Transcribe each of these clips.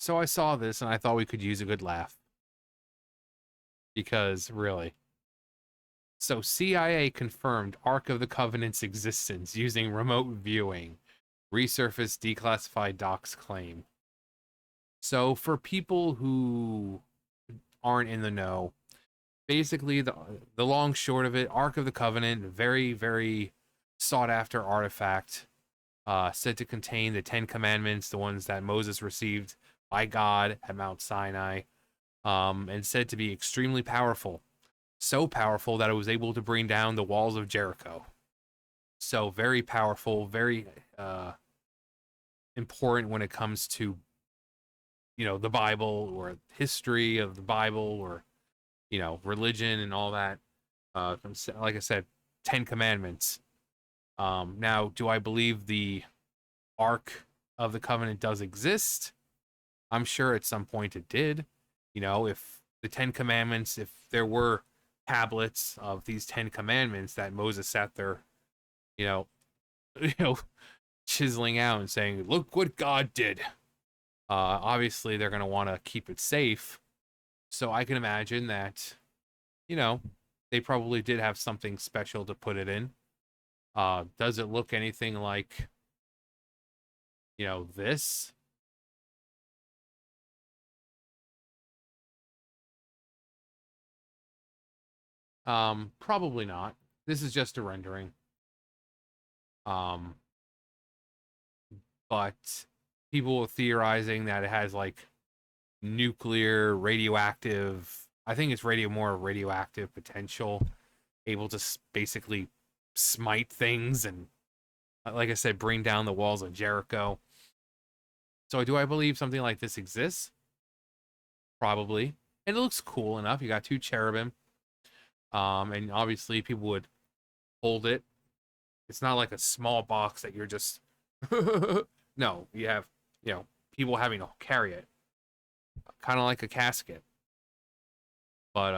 So I saw this and I thought we could use a good laugh. Because, really. So CIA confirmed Ark of the Covenant's existence using remote viewing. Resurfaced declassified docs claim. So for people who aren't in the know, basically the long short of it, Ark of the Covenant, very, very sought after artifact, said to contain the Ten Commandments, the ones that Moses received by God at Mount Sinai, and said to be extremely powerful. So powerful that it was able to bring down the walls of Jericho. So very powerful, very important when it comes to, the Bible or history of the Bible or, religion and all that. Like I said, Ten Commandments. Now, do I believe the Ark of the Covenant does exist? I'm sure at some point it did. If the Ten Commandments, if there were tablets of these Ten Commandments that Moses sat there, you know, you know, chiseling out and saying, "Look what God did." Obviously, they're gonna want to keep it safe, so I can imagine that, you know, they probably did have something special to put it in. Does it look anything like, this? Probably not. This is just a rendering. Um, but people were theorizing that it has like nuclear, radioactive. I think it's more radioactive potential, able to basically smite things and, like I said, bring down the walls of Jericho. So, do I believe something like this exists? Probably. And it looks cool enough. You got two cherubim. And obviously people would hold it. It's not like a small box that you're just no, you have, people having to carry it. Kind of like a casket. But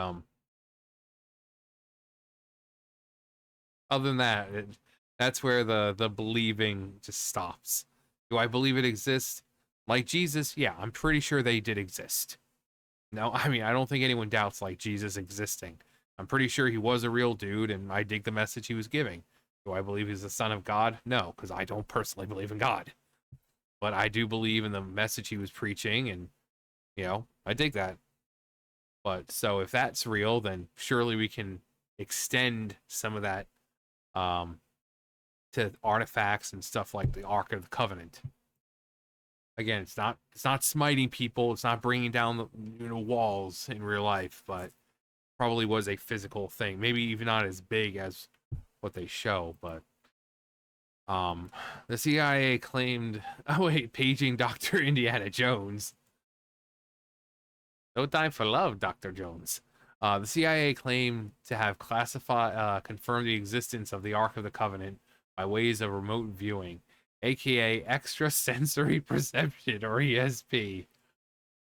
other than that, that's where the believing just stops. Do I believe it exists? Like Jesus, yeah, I'm pretty sure they did exist. No, I mean, I don't think anyone doubts like Jesus existing. I'm pretty sure he was a real dude, and I dig the message he was giving. Do I believe he's the son of God? No, because I don't personally believe in God. But I do believe in the message he was preaching, and, I dig that. But so if that's real, then surely we can extend some of that um, to artifacts and stuff like the Ark of the Covenant. Again, it's not smiting people, it's not bringing down the walls in real life, but probably was a physical thing. Maybe even not as big as what they show, but the CIA claimed, oh wait, paging Dr. Indiana Jones. No time for love, Dr. Jones. The CIA claimed to have confirmed the existence of the Ark of the Covenant by ways of remote viewing, aka extrasensory perception, or ESP.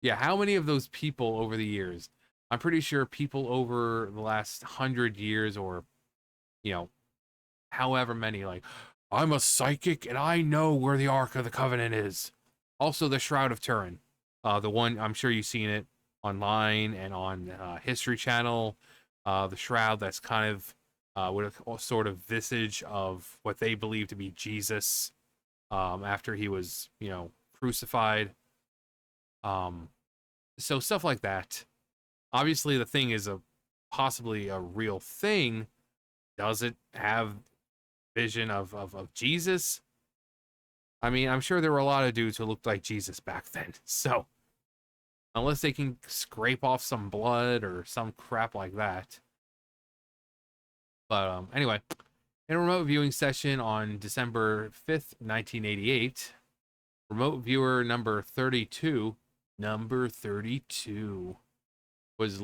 Yeah, how many of those people over the years? I'm pretty sure people over the last 100 years, or, you know, however many, like, I'm a psychic and I know where the Ark of the Covenant is. Also, the Shroud of Turin. The one, I'm sure you've seen it online and on History Channel. The shroud that's kind of with a sort of visage of what they believe to be Jesus after he was, crucified. So stuff like that. Obviously, the thing is possibly a real thing. Does it have vision of Jesus? I mean, I'm sure there were a lot of dudes who looked like Jesus back then. So, unless they can scrape off some blood or some crap like that. But anyway, in a remote viewing session on December 5th, 1988, remote viewer number 32, was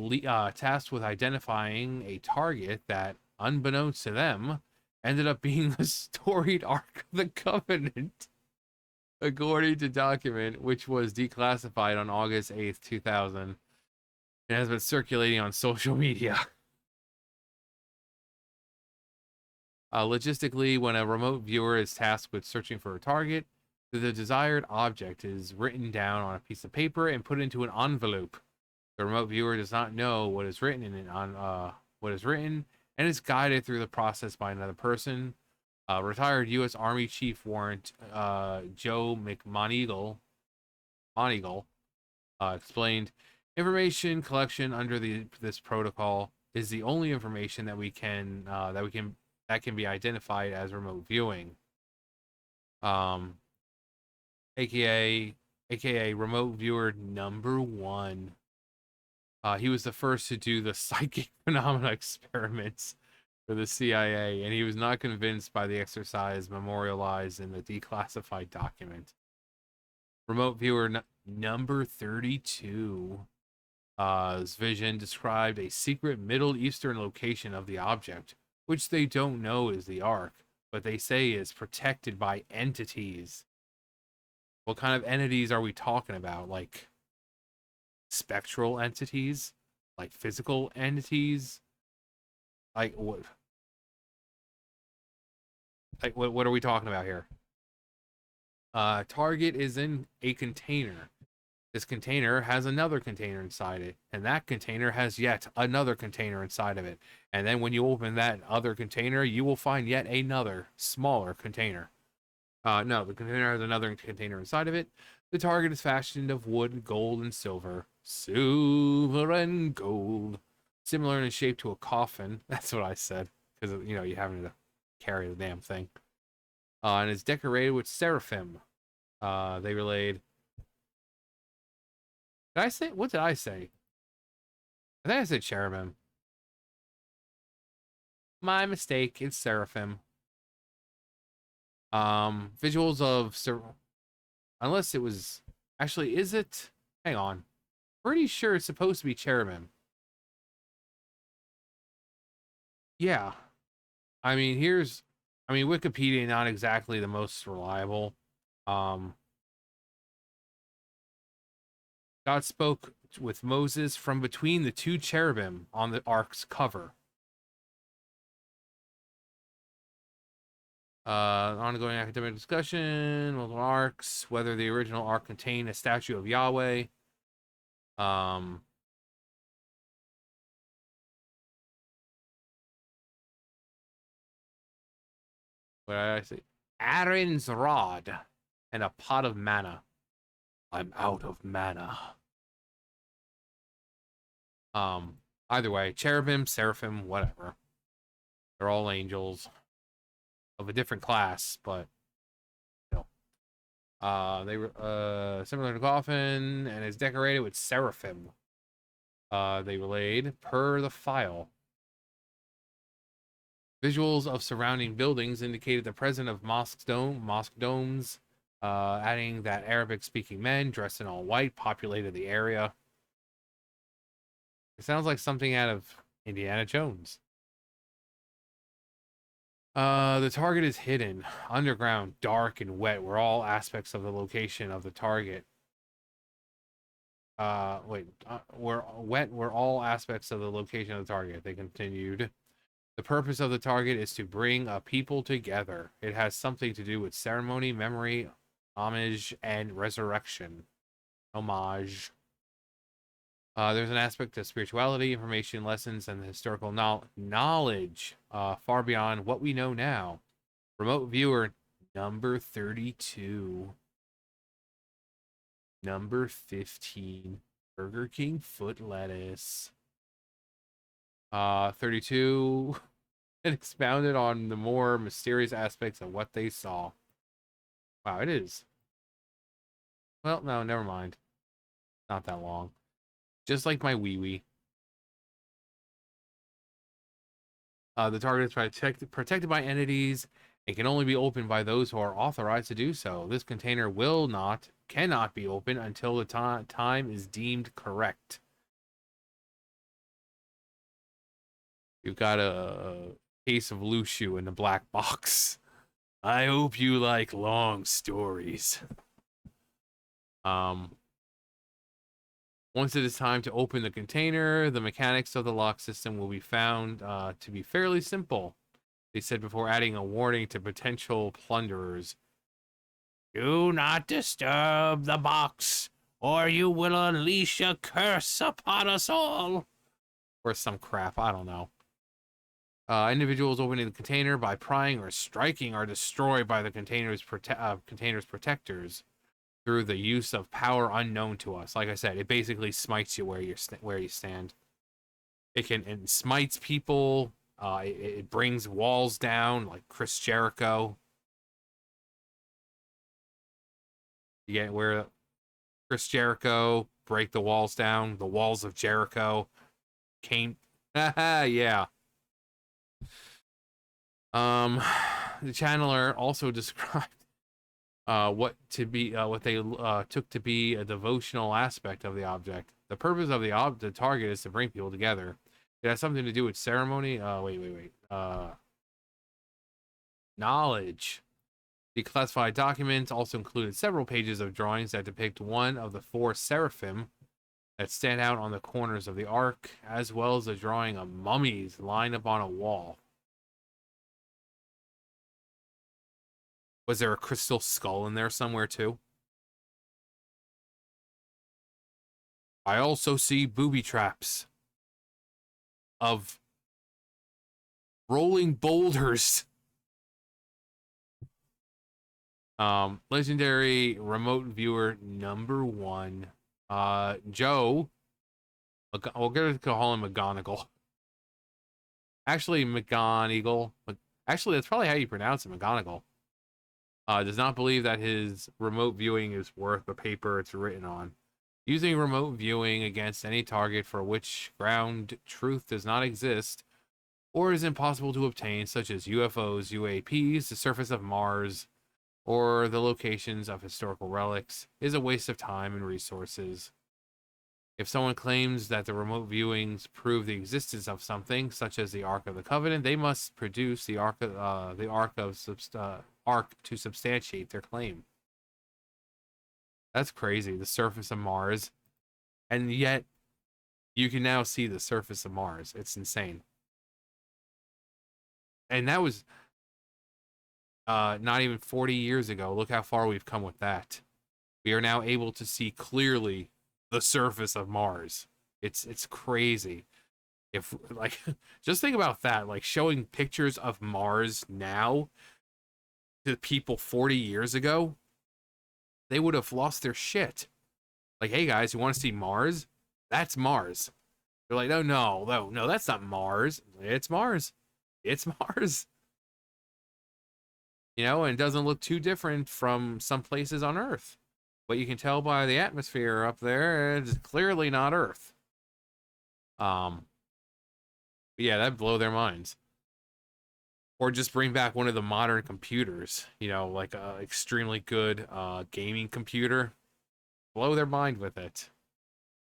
tasked with identifying a target that, unbeknownst to them, ended up being the storied Ark of the Covenant, according to document which was declassified on August 8th, 2000, and has been circulating on social media. Logistically, when a remote viewer is tasked with searching for a target, The desired object is written down on a piece of paper and put into an envelope. The remote viewer does not know what is written in it what is written and is guided through the process by another person. Retired U.S. Army Chief Warrant Joe Moneagle explained, information collection under this protocol is the only information that can be identified as remote viewing. Um, aka remote viewer number one. He was the first to do the psychic phenomena experiments for the CIA, and he was not convinced by the exercise memorialized in the declassified document. Remote viewer number 32. His vision described a secret Middle Eastern location of the object, which they don't know is the Ark, but they say is protected by entities. What kind of entities are we talking about? Like spectral entities? Like physical entities? Like what? What are we talking about here? Target is in a container. This container has another container inside it, and that container has yet another container inside of it. And then when you open that other container, you will find yet another smaller container. No, the container has another container inside of it. The target is fashioned of wood, gold, and silver. Silver and gold. Similar in shape to a coffin. That's what I said. Because, you're having to carry the damn thing. And it's decorated with seraphim. They relayed. Did I say? What did I say? I think I said cherubim. My mistake. It's seraphim. Visuals of unless it was actually, is it? Hang on. Pretty sure it's supposed to be cherubim. Yeah. I mean, Wikipedia not exactly the most reliable. God spoke with Moses from between the two cherubim on the ark's cover. Ongoing academic discussion, multiple arcs, whether the original ark contained a statue of Yahweh. What did I say? Aaron's rod and a pot of manna. I'm out of manna. Either way, cherubim, seraphim, whatever. They're all angels of a different class, but they were similar to coffin and is decorated with seraphim. They relayed per the file. Visuals of surrounding buildings indicated the presence of mosque domes, adding that Arabic-speaking men dressed in all white populated the area. It sounds like something out of Indiana Jones. The target is hidden, underground, dark, and wet were all aspects of the location of the target. Were all aspects of the location of the target. They continued. The purpose of the target is to bring a people together. It has something to do with ceremony, memory, homage, and resurrection. Homage. There's an aspect of spirituality, information, lessons, and historical knowledge far beyond what we know now. Remote viewer number 32. Number 15. Burger King foot lettuce. 32. It expounded on the more mysterious aspects of what they saw. Wow, it is. Well, no, never mind. Not that long. Just like my wee-wee. The target is protected by entities and can only be opened by those who are authorized to do so. This container cannot be opened until the time is deemed correct. You've got a case of Luciu in the black box. I hope you like long stories. Once it is time to open the container, the mechanics of the lock system will be found to be fairly simple, they said before adding a warning to potential plunderers. Do not disturb the box, or you will unleash a curse upon us all. Or some crap, I don't know. Individuals opening the container by prying or striking are destroyed by the container's protectors through the use of power unknown to us. Like I said, it basically smites you where you stand. It smites people. It brings walls down, like Chris Jericho. You get where Chris Jericho break the walls down, the walls of Jericho. Kane, yeah. The channeler also described what they took to be a devotional aspect of the object. The purpose of the target is to bring people together. It has something to do with ceremony. Wait. Knowledge. The classified documents also included several pages of drawings that depict one of the four seraphim that stand out on the corners of the ark, as well as a drawing of mummies lined up on a wall. Was there a crystal skull in there somewhere too? I also see booby traps of rolling boulders. Legendary remote viewer number 1. Joe. We're gonna call him McGonagall. Actually, McGonagall. Actually, that's probably how you pronounce it, McGonagall. Does not believe that his remote viewing is worth the paper it's written on. Using remote viewing against any target for which ground truth does not exist or is impossible to obtain, such as UFOs, UAPs, the surface of Mars, or the locations of historical relics, is a waste of time and resources. If someone claims that the remote viewings prove the existence of something, such as the Ark of the Covenant, they must produce the Ark to substantiate their claim. That's crazy. The surface of Mars, and yet you can now see the surface of Mars. It's insane. And that was not even 40 years ago. Look how far we've come with that. We are now able to see clearly the surface of Mars. It's crazy. If like just think about that, like showing pictures of Mars now to people 40 years ago, they would have lost their shit. Like, hey guys, you want to see Mars? That's Mars. They're like, no, that's not Mars. It's Mars. It's Mars. You know, and it doesn't look too different from some places on Earth. But you can tell by the atmosphere up there, it's clearly not Earth. But yeah, that'd blow their minds. Or just bring back one of the modern computers, you know, like a extremely good gaming computer. Blow their mind with it.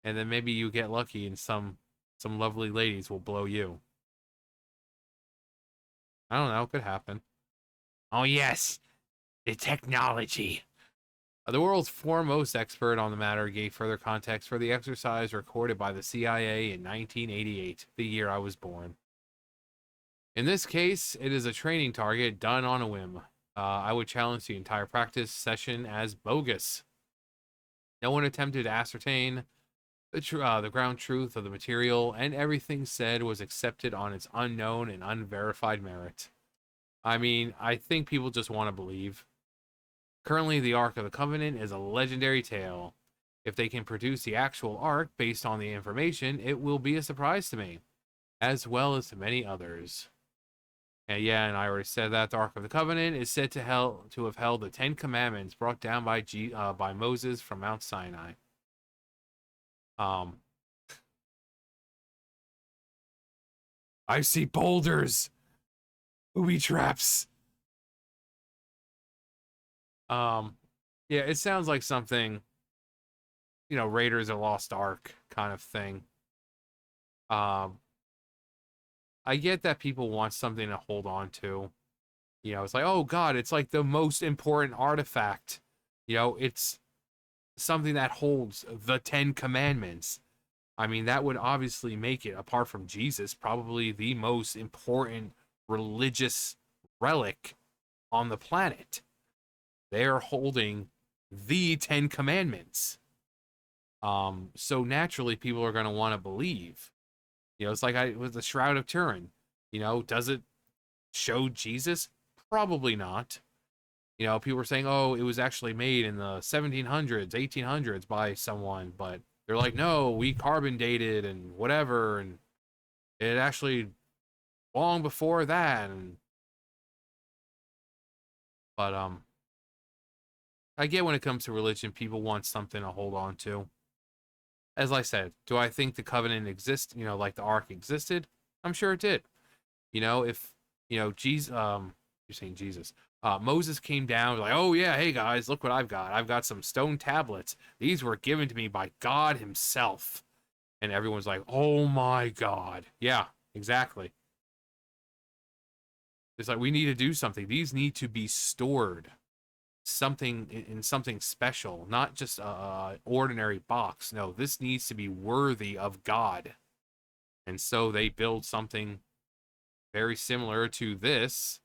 And then maybe you get lucky and some lovely ladies will blow you. I don't know, it could happen. Oh yes, the technology. The world's foremost expert on the matter gave further context for the exercise recorded by the CIA in 1988, the year I was born. In this case, it is a training target done on a whim. I would challenge the entire practice session as bogus. No one attempted to ascertain the ground truth of the material, and everything said was accepted on its unknown and unverified merit. I mean, I think people just want to believe. Currently, the Ark of the Covenant is a legendary tale. If they can produce the actual Ark based on the information, it will be a surprise to me, as well as to many others. And yeah, and I already said that the Ark of the Covenant is said to have held the 10 Commandments brought down by Moses from Mount Sinai. I see boulders, booby traps. Yeah, it sounds like something, you know, Raiders of the Lost Ark kind of thing. I get that people want something to hold on to. You know, it's like, oh God, it's like the most important artifact. You know, it's something that holds the 10 Commandments. I mean, that would obviously make it, apart from Jesus, probably the most important religious relic on the planet. they're holding the 10 commandments. So naturally people are going to want to believe. It's like with the Shroud of Turin. Does it show Jesus? Probably not. People were saying, oh, it was actually made in the 1700s, 1800s by someone, but they're like, no, we carbon dated and whatever, and it actually long before that. But I get when it comes to religion, people want something to hold on to. As I said, do I think the covenant exists? Like the ark existed? I'm sure it did. If Jesus, you're saying Jesus. Moses came down like, oh yeah, hey guys, look what I've got. I've got some stone tablets. These were given to me by God himself. And everyone's like, oh my God. Yeah, exactly. It's like, we need to do something. These need to be stored something in something special, not just a ordinary box. No, this needs to be worthy of God. And so they build something very similar to this.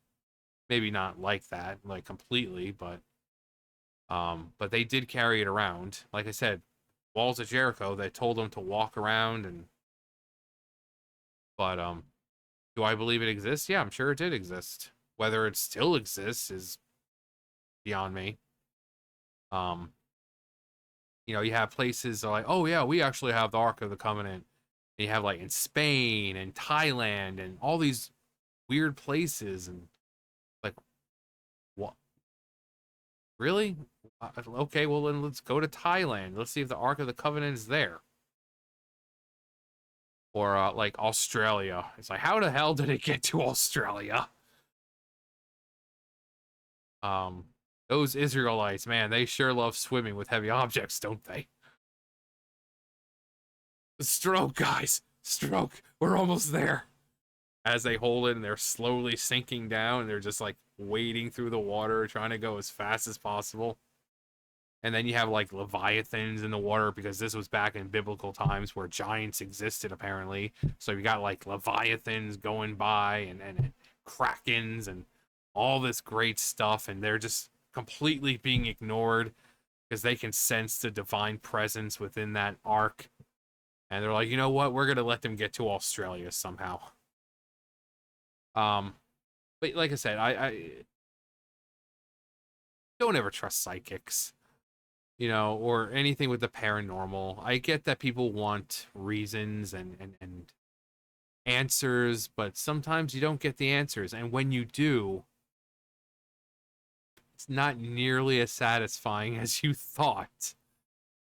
Maybe not like that, like completely, but they did carry it around. Like I said, walls of Jericho, they told them to walk around. But do I believe it exists? Yeah, I'm sure it did exist. Whether it still exists is beyond me. Um, you have places like, oh yeah, we actually have the Ark of the Covenant. And you have like in Spain and Thailand and all these weird places, and like, what? Really? Okay, well then let's go to Thailand. Let's see if the Ark of the Covenant is there. Or like Australia. It's like, how the hell did it get to Australia? Um, those Israelites, man, they sure love swimming with heavy objects, don't they? Stroke, guys, stroke. We're almost there. As they hold it and they're slowly sinking down, and they're just like wading through the water, trying to go as fast as possible. And then you have like leviathans in the water, because this was back in biblical times where giants existed apparently. So you got like leviathans going by, and krakens and all this great stuff, and they're just completely being ignored because they can sense the divine presence within that ark. And they're like, you know what? We're gonna let them get to Australia somehow. Um, but like I said, I don't ever trust psychics, or anything with the paranormal. I get that people want reasons and answers, but sometimes you don't get the answers. And when you do, it's not nearly as satisfying as you thought.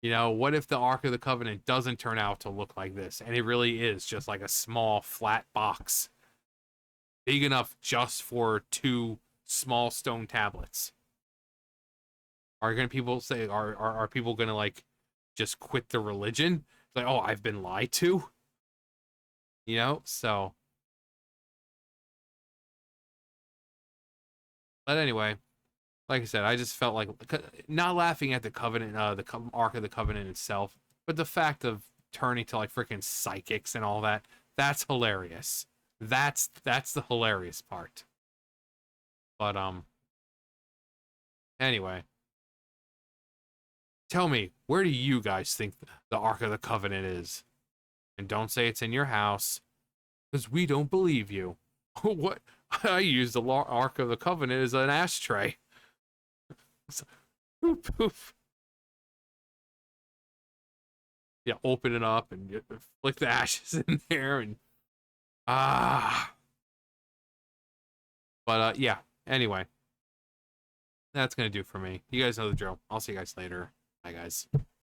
What if the Ark of the Covenant doesn't turn out to look like this, and it really is just like a small flat box, big enough just for 2 small stone tablets? Are gonna people say are people gonna like just quit the religion? It's like, oh, I've been lied to, So, but anyway, like I said, I just felt like not laughing at the covenant, the Ark of the Covenant itself, but the fact of turning to like freaking psychics and all that. That's hilarious. That's the hilarious part. But anyway, tell me, where do you guys think the Ark of the Covenant is? And don't say it's in your house, because we don't believe you. What? I use the Ark of the Covenant as an ashtray. Poof, poof. Yeah, open it up and flick the ashes in there, and ah. But yeah. Anyway, that's gonna do for me. You guys know the drill. I'll see you guys later. Bye, guys.